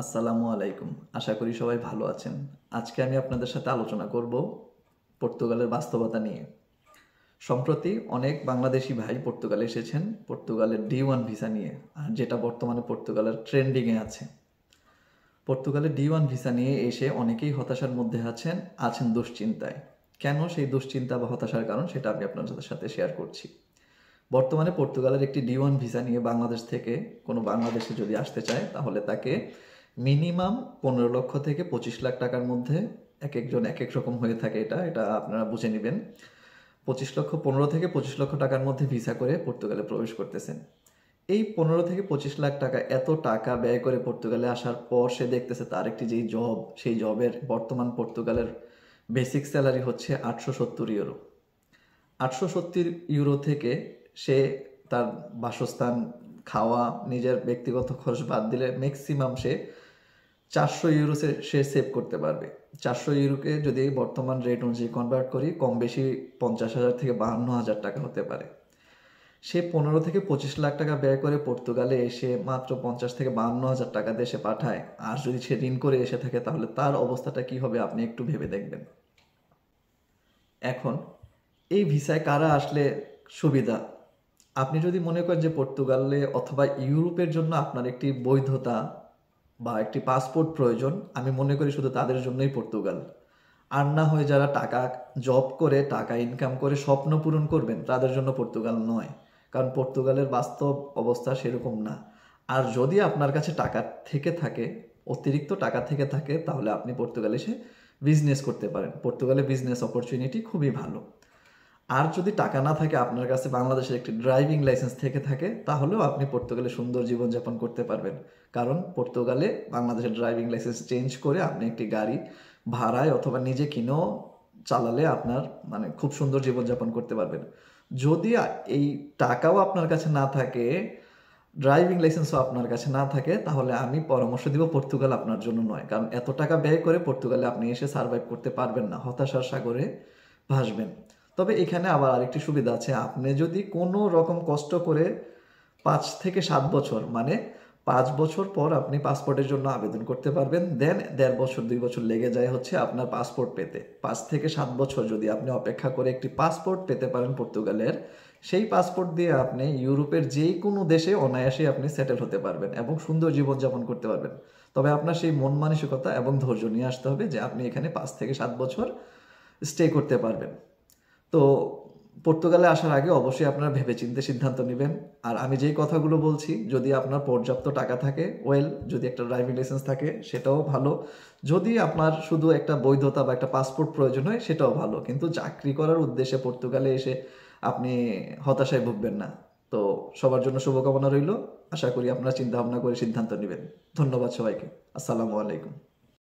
আসসালামু আলাইকুম। আশা করি সবাই ভালো আছেন। আজকে আমি আপনাদের সাথে আলোচনা করব পর্তুগালের বাস্তবতা নিয়ে। সম্প্রতি অনেক বাংলাদেশি ভাই পর্তুগালে এসেছেন পর্তুগালের D1 ভিসা নিয়ে, আর যেটা বর্তমানে পর্তুগালের ট্রেন্ডিংয়ে আছে। পর্তুগালের D1 ভিসা নিয়ে এসে অনেকেই হতাশার মধ্যে আছেন দুশ্চিন্তায়। কেন সেই দুশ্চিন্তা বা হতাশার কারণ সেটা আমি আপনাদের সাথে শেয়ার করছি। বর্তমানে পর্তুগালের একটি D1 ভিসা নিয়ে বাংলাদেশ থেকে কোনো বাংলাদেশে যদি আসতে চায় তাহলে তাকে মিনিমাম 15 লক্ষ থেকে 25 লাখ টাকার মধ্যে, এক একজন এক এক রকম হয়ে থাকে, এটা আপনারা বুঝে নেবেন। 15 থেকে 25 লক্ষ টাকার মধ্যে ভিসা করে পর্তুগালে প্রবেশ করতেছেন। এই 15 থেকে 25 লাখ টাকা, এত টাকা ব্যয় করে পর্তুগালে আসার পর সে দেখতেছে তার একটি যেই জব, সেই জবের বর্তমান পর্তুগালের বেসিক স্যালারি হচ্ছে 870 ইউরো। 870 ইউরো থেকে সে তার বাসস্থান, খাওয়া, নিজের ব্যক্তিগত খরচ বাদ দিলে ম্যাক্সিমাম সে 400 ইউরো সে সেভ করতে পারবে। 400 ইউরোকে যদি বর্তমান রেট অনুযায়ী কনভার্ট করি, কম বেশি 50,000 থেকে 52,000 টাকা হতে পারে। সে 15 থেকে 25 লাখ টাকা ব্যয় করে পর্তুগালে এসে মাত্র 50 থেকে 52,000 টাকা দেশে পাঠায়, আর যদি সে ঋণ করে এসে থাকে তাহলে তার অবস্থাটা কি হবে আপনি একটু ভেবে দেখবেন। এখন এই ভিসায় কারা আসলে সুবিধা? আপনি যদি মনে করেন যে পর্তুগালে অথবা ইউরোপের জন্য আপনার একটি বৈধতা বা একটি পাসপোর্ট প্রয়োজন, আমি মনে করি শুধু তাদের জন্যই পর্তুগাল। আর না হয় যারা টাকা জব করে, টাকা ইনকাম করে স্বপ্ন পূরণ করবেন, তাদের জন্য পর্তুগাল নয়। কারণ পর্তুগালের বাস্তব অবস্থা সেরকম না। আর যদি আপনার কাছে টাকা থেকে থাকে, অতিরিক্ত টাকা থেকে থাকে, তাহলে আপনি পর্তুগালে এসে বিজনেস করতে পারেন। পর্তুগালে বিজনেস অপরচুনিটি খুবই ভালো। আর যদি টাকা না থাকে, আপনার কাছে বাংলাদেশের একটি ড্রাইভিং লাইসেন্স থেকে থাকে, তাহলেও আপনি পর্তুগালে সুন্দর জীবনযাপন করতে পারবেন। কারণ পর্তুগালে বাংলাদেশের ড্রাইভিং লাইসেন্স চেঞ্জ করে আপনি একটি গাড়ি ভাড়ায় অথবা নিজে কিনেও চালালে আপনার খুব সুন্দর জীবনযাপন করতে পারবেন। যদি এই টাকাও আপনার কাছে না থাকে, ড্রাইভিং লাইসেন্সও আপনার কাছে না থাকে, তাহলে আমি পরামর্শ দিব পর্তুগাল আপনার জন্য নয়। কারণ এত টাকা ব্যয় করে পর্তুগালে আপনি এসে সার্ভাইভ করতে পারবেন না, হতাশার সাগরে ভাসবেন। তবে এখানে আবার আরেকটি সুবিধা আছে, আপনি যদি কোনো রকম কষ্ট করে 5 থেকে 7 বছর, 5 বছর পর আপনি পাসপোর্টের জন্য আবেদন করতে পারবেন। দেন 1.5 বছর 2 বছর লেগে যায় হচ্ছে আপনার পাসপোর্ট পেতে। 5 থেকে 7 বছর যদি আপনি অপেক্ষা করে একটি পাসপোর্ট পেতে পারেন পর্তুগালের, সেই পাসপোর্ট দিয়ে আপনি ইউরোপের যে কোনো দেশে অনায়াসে আপনি সেটেল হতে পারবেন এবং সুন্দর জীবনযাপন করতে পারবেন। তবে আপনার সেই মন মানসিকতা এবং ধৈর্য নিয়ে আসতে হবে যে আপনি এখানে 5 থেকে 7 বছর স্টে করতে পারবেন। তো পর্তুগালে আসার আগে অবশ্যই আপনারা ভেবেচিন্তে সিদ্ধান্ত নেবেন। আর আমি যেই কথাগুলো বলছি, যদি আপনার পর্যাপ্ত টাকা থাকে, যদি একটা ড্রাইভিং লাইসেন্স থাকে সেটাও ভালো। যদি আপনার শুধু একটা বৈধতা বা একটা পাসপোর্ট প্রয়োজন হয় সেটাও ভালো। কিন্তু চাকরি করার উদ্দেশ্যে পর্তুগালে এসে আপনি হতাশায় ভুগবেন না। তো সবার জন্য শুভকামনা রইল। আশা করি আপনারা চিন্তা ভাবনা করে সিদ্ধান্ত নেবেন। ধন্যবাদ সবাইকে। আসসালামু আলাইকুম।